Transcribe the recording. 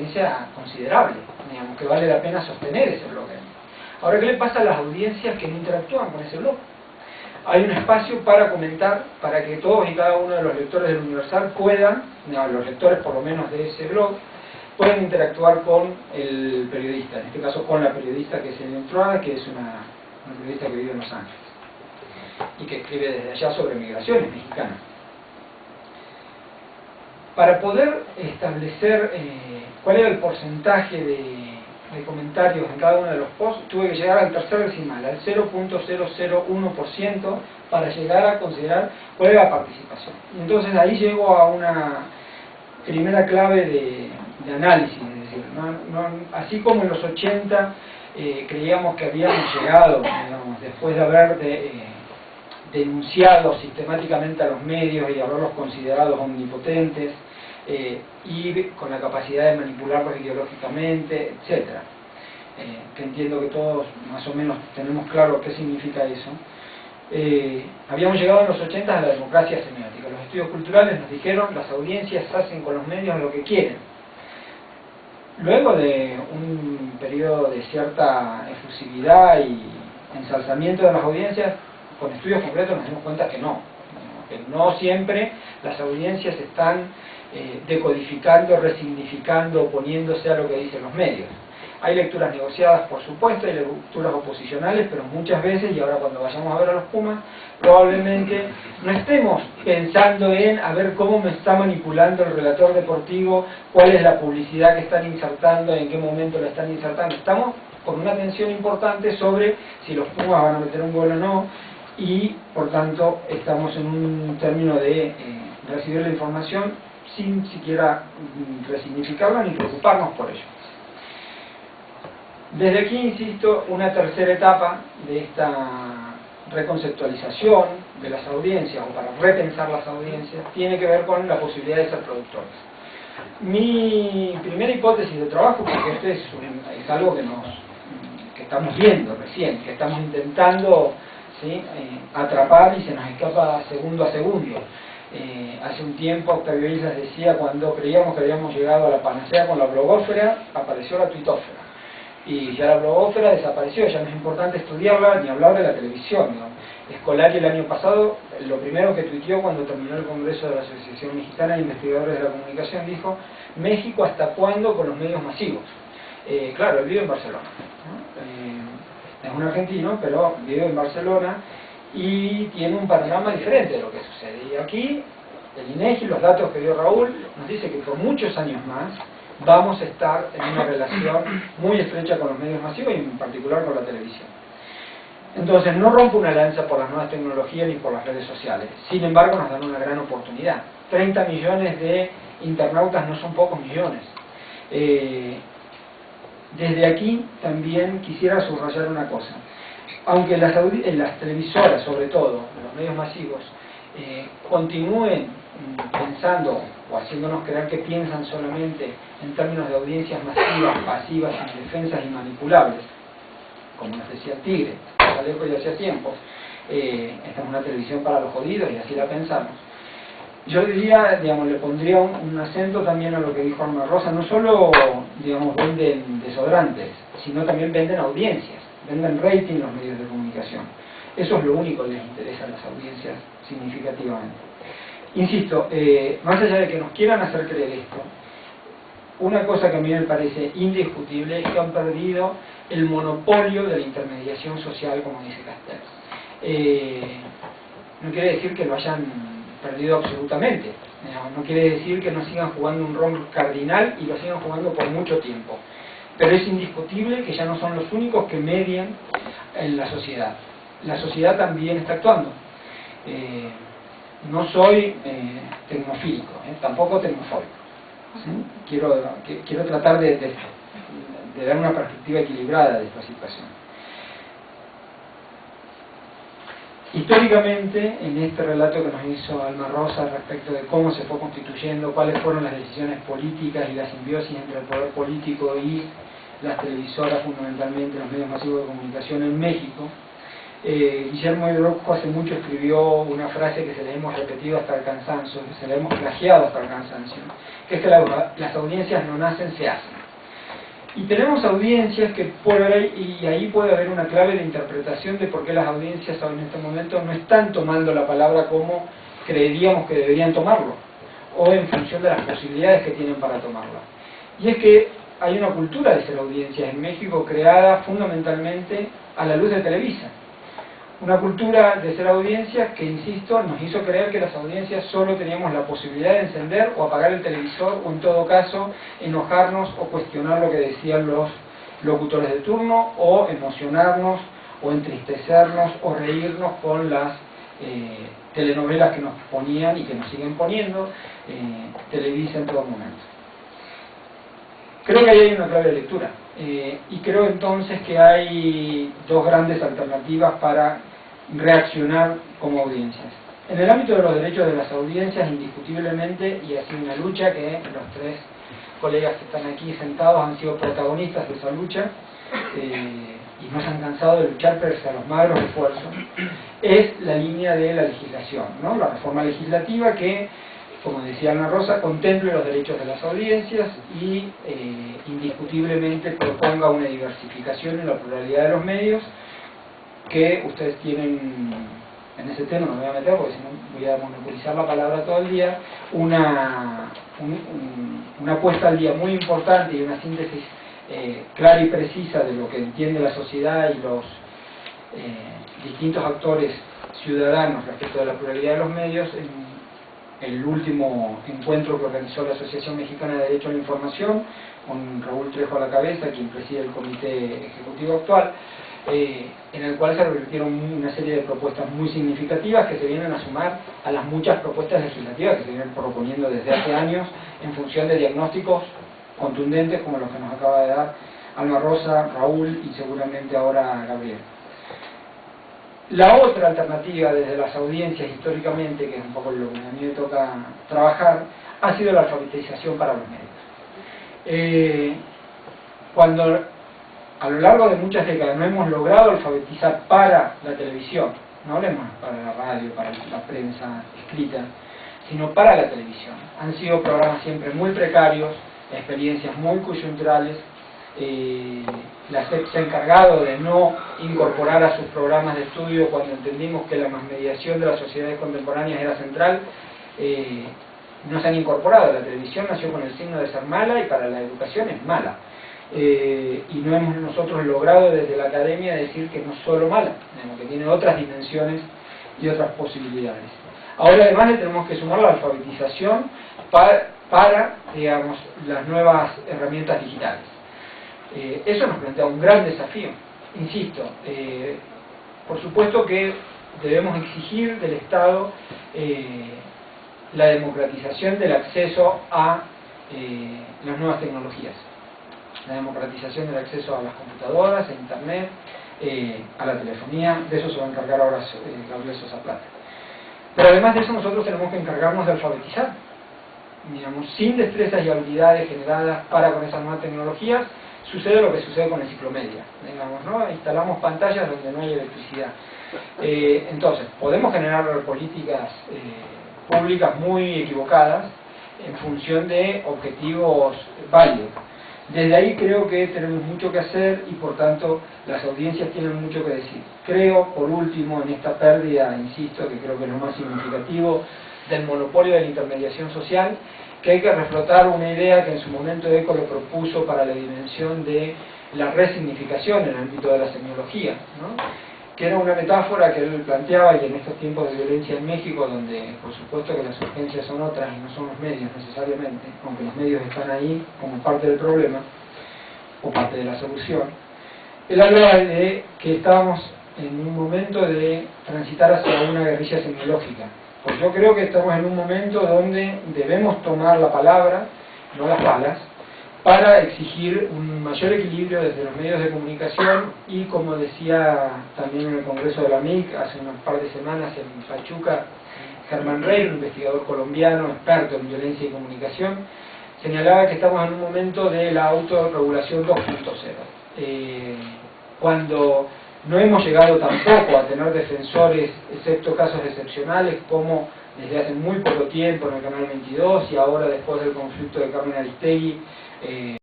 audiencia considerable, digamos, que vale la pena sostener ese blog. Ahora, ¿qué le pasa a las audiencias que no interactúan con ese blog? Hay un espacio para comentar, para que todos y cada uno de los lectores del Universal puedan, los lectores por lo menos de ese blog, pueden interactuar con el periodista, en este caso con la periodista que es Elena Entrada, que es una periodista que vive en Los Ángeles y que escribe desde allá sobre migraciones mexicanas. Para poder establecer cuál era el porcentaje de comentarios en cada uno de los posts, tuve que llegar al tercer decimal, al 0.001%, para llegar a considerar cuál era la participación. Y entonces ahí llego a una primera clave de análisis, es decir, así como en los 80 creíamos que habíamos llegado, digamos, después de haber denunciado sistemáticamente a los medios y haberlos considerados omnipotentes, y con la capacidad de manipularlos ideológicamente, etc. Que entiendo que todos más o menos tenemos claro qué significa eso. Habíamos llegado en los 80 a la democracia semiótica. Los estudios culturales nos dijeron las audiencias hacen con los medios lo que quieren. Luego de un periodo de cierta efusividad y ensalzamiento de las audiencias, con estudios concretos nos dimos cuenta que no siempre las audiencias están decodificando, resignificando, oponiéndose a lo que dicen los medios. Hay lecturas negociadas, por supuesto, hay lecturas oposicionales, pero muchas veces, y ahora cuando vayamos a ver a los Pumas, probablemente no estemos pensando en a ver cómo me está manipulando el relator deportivo, cuál es la publicidad que están insertando, en qué momento la están insertando. Estamos con una atención importante sobre si los Pumas van a meter un gol o no, y por tanto estamos en un término de recibir la información sin siquiera resignificarla ni preocuparnos por ello. Desde aquí, insisto, una tercera etapa de esta reconceptualización de las audiencias, o para repensar las audiencias, tiene que ver con la posibilidad de ser productores. Mi primera hipótesis de trabajo, porque este es algo que estamos viendo recién, que estamos intentando, ¿sí?, atrapar y se nos escapa segundo a segundo. Hace un tiempo Octavio Islas decía, cuando creíamos que habíamos llegado a la panacea con la blogósfera, apareció la tuitósfera. Y ya la blogósfera desapareció, ya no es importante estudiarla ni hablar de la televisión, ¿no? Scolari el año pasado, lo primero que tuiteó cuando terminó el Congreso de la Asociación Mexicana de Investigadores de la Comunicación, dijo: México, ¿hasta cuándo con los medios masivos? Claro, él vive en Barcelona, ¿no? Es un argentino, pero vive en Barcelona y tiene un panorama diferente de lo que sucede. Y aquí, el INEGI, los datos que dio Raúl, nos dice que por muchos años más vamos a estar en una relación muy estrecha con los medios masivos y en particular con la televisión. Entonces, no rompo una lanza por las nuevas tecnologías ni por las redes sociales. Sin embargo, nos dan una gran oportunidad. 30 millones de internautas no son pocos millones. Desde aquí también quisiera subrayar una cosa. Aunque las televisoras, sobre todo, los medios masivos, continúen pensando o haciéndonos creer que piensan solamente en términos de audiencias masivas, pasivas, indefensas y manipulables, como nos decía el Tigre, Alejo ya hacía tiempo, esta es una televisión para los jodidos y así la pensamos. Yo diría, digamos, le pondría un acento también a lo que dijo Alma Rosa. No solo, digamos, venden desodorantes, sino también venden audiencias, venden rating los medios de comunicación. Eso es lo único que les interesa a las audiencias significativamente. Insisto, más allá de que nos quieran hacer creer esto, una cosa que a mí me parece indiscutible es que han perdido el monopolio de la intermediación social, como dice Castells. No quiere decir que lo hayan perdido absolutamente, no quiere decir que no sigan jugando un rol cardinal y lo sigan jugando por mucho tiempo, pero es indiscutible que ya no son los únicos que median en la sociedad. La sociedad también está actuando. No soy tecnofílico, tampoco tecnofóbico. ¿Sí? Quiero tratar de dar una perspectiva equilibrada de esta situación. Históricamente, en este relato que nos hizo Alma Rosa respecto de cómo se fue constituyendo, cuáles fueron las decisiones políticas y la simbiosis entre el poder político y las televisoras, fundamentalmente los medios masivos de comunicación en México, Guillermo de Orozco hace mucho escribió una frase que se la hemos repetido hasta el cansancio, que se la hemos plagiado hasta el cansancio, que es que las audiencias no nacen, se hacen. Y tenemos audiencias que por ahí, y ahí puede haber una clave de interpretación de por qué las audiencias en este momento no están tomando la palabra como creeríamos que deberían tomarlo, o en función de las posibilidades que tienen para tomarla. Y es que hay una cultura de ser audiencias en México creada fundamentalmente a la luz de Televisa. Una cultura de ser audiencias que, insisto, nos hizo creer que las audiencias solo teníamos la posibilidad de encender o apagar el televisor, o en todo caso enojarnos o cuestionar lo que decían los locutores de turno, o emocionarnos o entristecernos o reírnos con las telenovelas que nos ponían y que nos siguen poniendo Televisa en todo momento. Creo que ahí hay una clave de lectura, y creo entonces que hay dos grandes alternativas para reaccionar como audiencias. En el ámbito de los derechos de las audiencias, indiscutiblemente, y ha sido una lucha que los tres colegas que están aquí sentados han sido protagonistas de esa lucha, y no se han cansado de luchar pese a los magros esfuerzos, es la línea de la legislación, ¿no? La reforma legislativa que, como decía Ana Rosa, contemple los derechos de las audiencias y indiscutiblemente proponga una diversificación en la pluralidad de los medios, que ustedes tienen, en ese tema no me voy a meter porque si no voy a monopolizar la palabra todo el día, una puesta al día muy importante y una síntesis clara y precisa de lo que entiende la sociedad y los distintos actores ciudadanos respecto de la pluralidad de los medios en el último encuentro que organizó la Asociación Mexicana de Derecho a la Información, con Raúl Trejo a la cabeza, quien preside el comité ejecutivo actual, en el cual se revirtieron una serie de propuestas muy significativas que se vienen a sumar a las muchas propuestas legislativas que se vienen proponiendo desde hace años en función de diagnósticos contundentes como los que nos acaba de dar Alma Rosa, Raúl y seguramente ahora Gabriel. La otra alternativa desde las audiencias históricamente, que es un poco lo que a mí me toca trabajar, ha sido la alfabetización para los medios. Cuando a lo largo de muchas décadas no hemos logrado alfabetizar para la televisión, no hablemos para la radio, para la prensa escrita, sino para la televisión. Han sido programas siempre muy precarios, experiencias muy coyunturales. La SEP se ha encargado de no incorporar a sus programas de estudio cuando entendimos que la masmediación de las sociedades contemporáneas era central. No se han incorporado. La televisión nació con el signo de ser mala y para la educación es mala. Y no hemos nosotros logrado desde la academia decir que no es solo mala, que tiene otras dimensiones y otras posibilidades. Ahora además le tenemos que sumar la alfabetización para digamos, las nuevas herramientas digitales. Eso nos plantea un gran desafío. Insisto, por supuesto que debemos exigir del Estado la democratización del acceso a las nuevas tecnologías, la democratización del acceso a las computadoras, a Internet, a la telefonía. De eso se va a encargar ahora Gabriel Sosa Plata. Pero además de eso nosotros tenemos que encargarnos de alfabetizar. Digamos, sin destrezas y habilidades generadas para con esas nuevas tecnologías, sucede lo que sucede con Enciclomedia. Digamos, ¿no? Instalamos pantallas donde no hay electricidad. Entonces, podemos generar políticas públicas muy equivocadas en función de objetivos válidos. Desde ahí creo que tenemos mucho que hacer y por tanto las audiencias tienen mucho que decir. Creo, por último, en esta pérdida, insisto, que creo que es lo más significativo del monopolio de la intermediación social, que hay que reflotar una idea que en su momento ECO lo propuso para la dimensión de la resignificación en el ámbito de la semiología, ¿no? Que era una metáfora que él planteaba, y en estos tiempos de violencia en México, donde por supuesto que las urgencias son otras y no son los medios necesariamente, aunque los medios están ahí como parte del problema o parte de la solución, él hablaba de que estábamos en un momento de transitar hacia una guerrilla semiológica. Pues yo creo que estamos en un momento donde debemos tomar la palabra, no las balas, para exigir un mayor equilibrio desde los medios de comunicación y, como decía también en el Congreso de la MIC hace unas par de semanas en Pachuca, Germán Rey, un investigador colombiano experto en violencia y comunicación, señalaba que estamos en un momento de la autorregulación 2.0. Cuando no hemos llegado tampoco a tener defensores, excepto casos excepcionales, como desde hace muy poco tiempo en el Canal 22 y ahora después del conflicto de Carmen Aristegui,